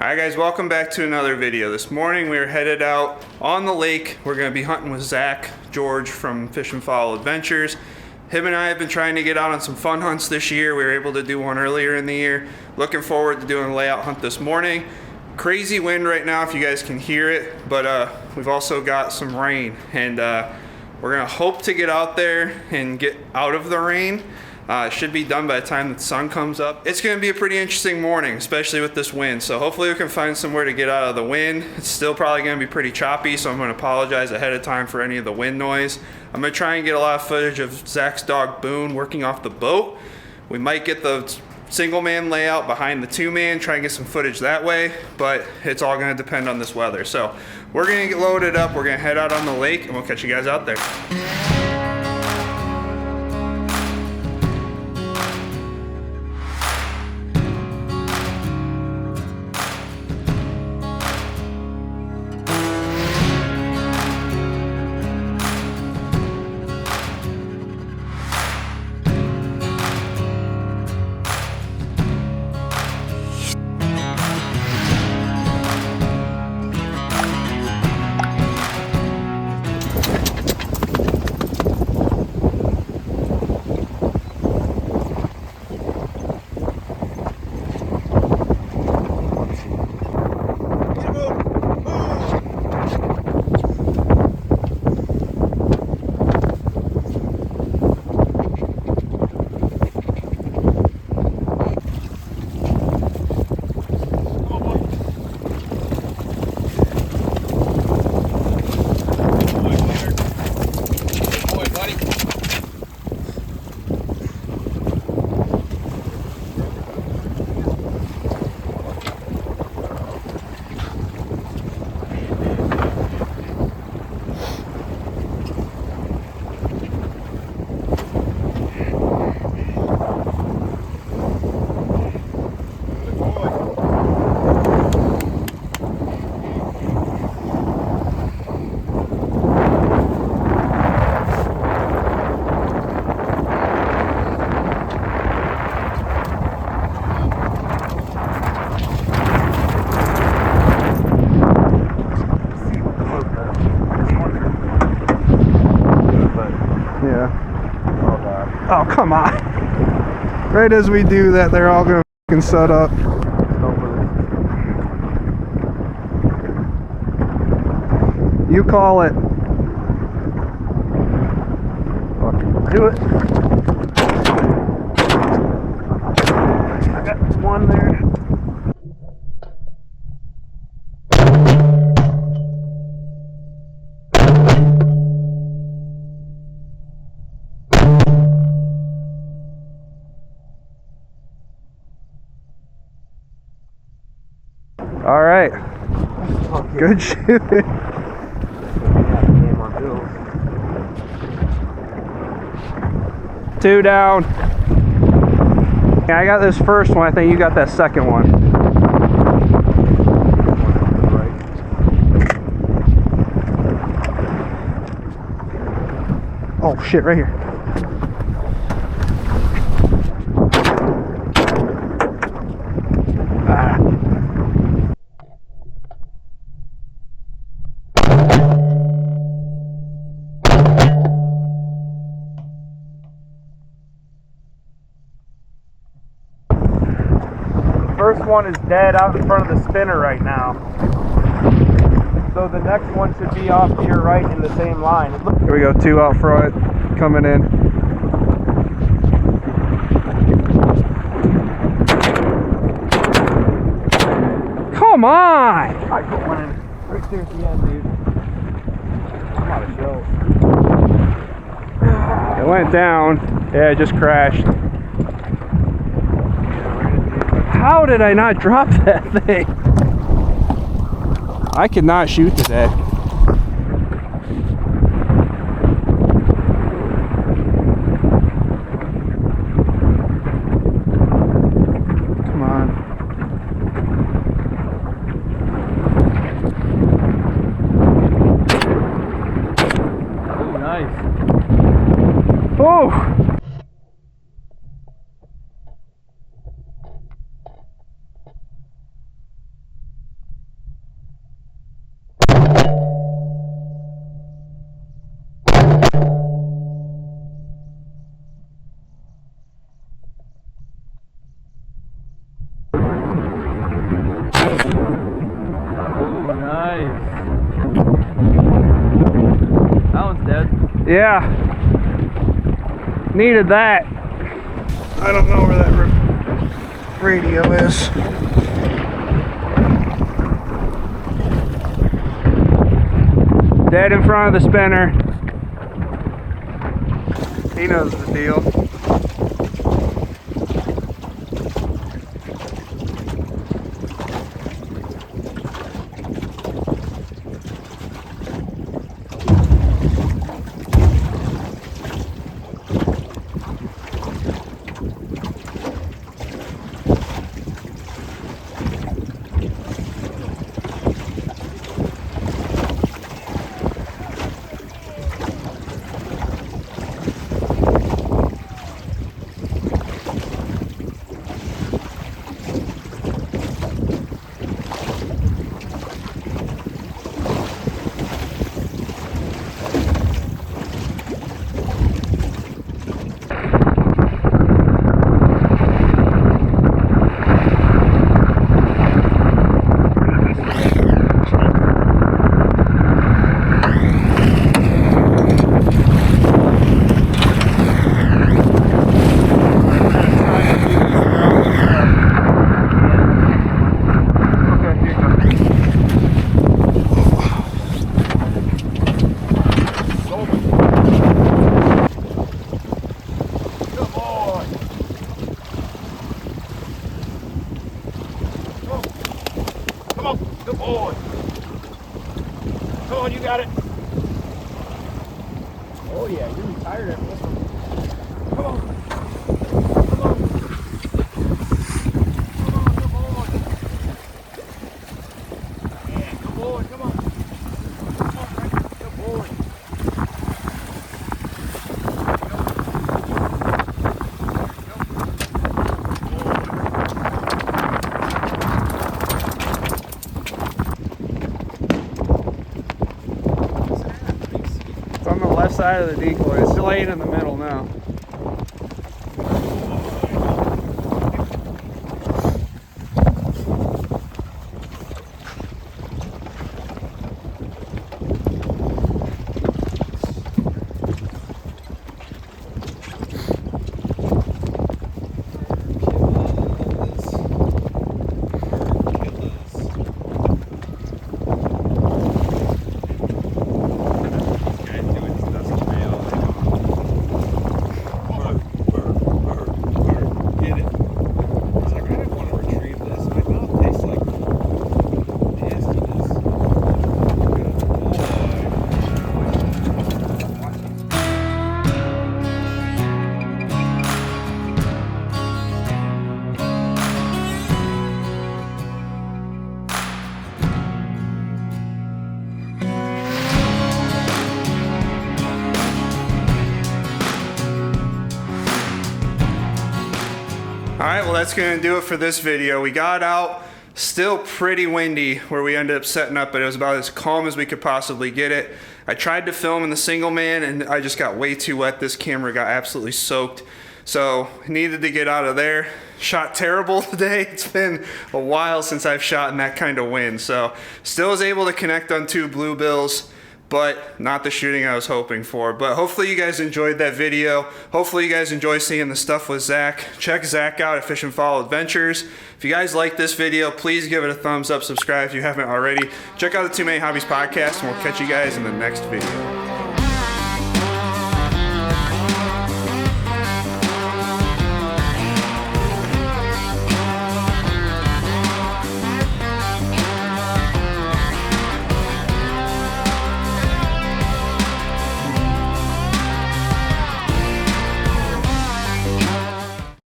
Hi guys, welcome back to another video. This morning we are headed out on the lake. We're going to be hunting with Zach George from Fish and Fowl Adventures. Him and I have been trying to get out on some fun hunts this year. We were able to do one earlier in the year. Looking forward to doing a layout hunt this morning. Crazy wind right now if you guys can hear it, but we've also got some rain, and we're going to hope to get out there and get out of the rain. It should be done by the time the sun comes up. It's going to be a pretty interesting morning, especially with this wind. So hopefully we can find somewhere to get out of the wind. It's still probably going to be pretty choppy, so I'm going to apologize ahead of time for any of the wind noise. I'm going to try and get a lot of footage of Zach's dog Boone working off the boat. We might get the single man layout behind the two man, try and get some footage that way, but it's all going to depend on this weather. So we're going to get loaded up, we're going to head out on the lake, and we'll catch you guys out there. Oh, come on. Right as we do that, they're all going to fucking set up. You call it. Do it. I got one there. All right, good shooting. Two down. Yeah, I got this first one. I think you got that second one. Oh shit, right here. First one is dead out in front of the spinner right now. So the next one should be off to your right in the same line. Here we go, two out front, coming in. Come on! I put one in right there at the end, dude. I'm out of shells. It went down. Yeah, it just crashed. How did I not drop that thing? I could not shoot today. Come on. Oh, nice. Oh! Nice. That one's dead. Yeah. Needed that. I don't know where that radio is. Dead in front of the spinner. He knows the deal. Good boy. Come on, you got it. Oh yeah, you're retired after this one. Come on. Come on. Come on, good boy. Yeah, good boy, come on. Come on, Frank. Good boy. On the left side of the decoy. It's laying in the middle now. Alright, well that's going to do it for this video. We got out, still pretty windy where we ended up setting up, but it was about as calm as we could possibly get it. I tried to film in the single man and I just got way too wet. This camera got absolutely soaked. So needed to get out of there. Shot terrible today. It's been a while since I've shot in that kind of wind. So still was able to connect on 2 bluebills, but not the shooting I was hoping for. But hopefully you guys enjoyed that video. Hopefully you guys enjoy seeing the stuff with Zach. Check Zach out at Fish and Follow Adventures. If you guys like this video, please give it a thumbs up, subscribe if you haven't already. Check out the Too Many Hobbies podcast, and we'll catch you guys in the next video.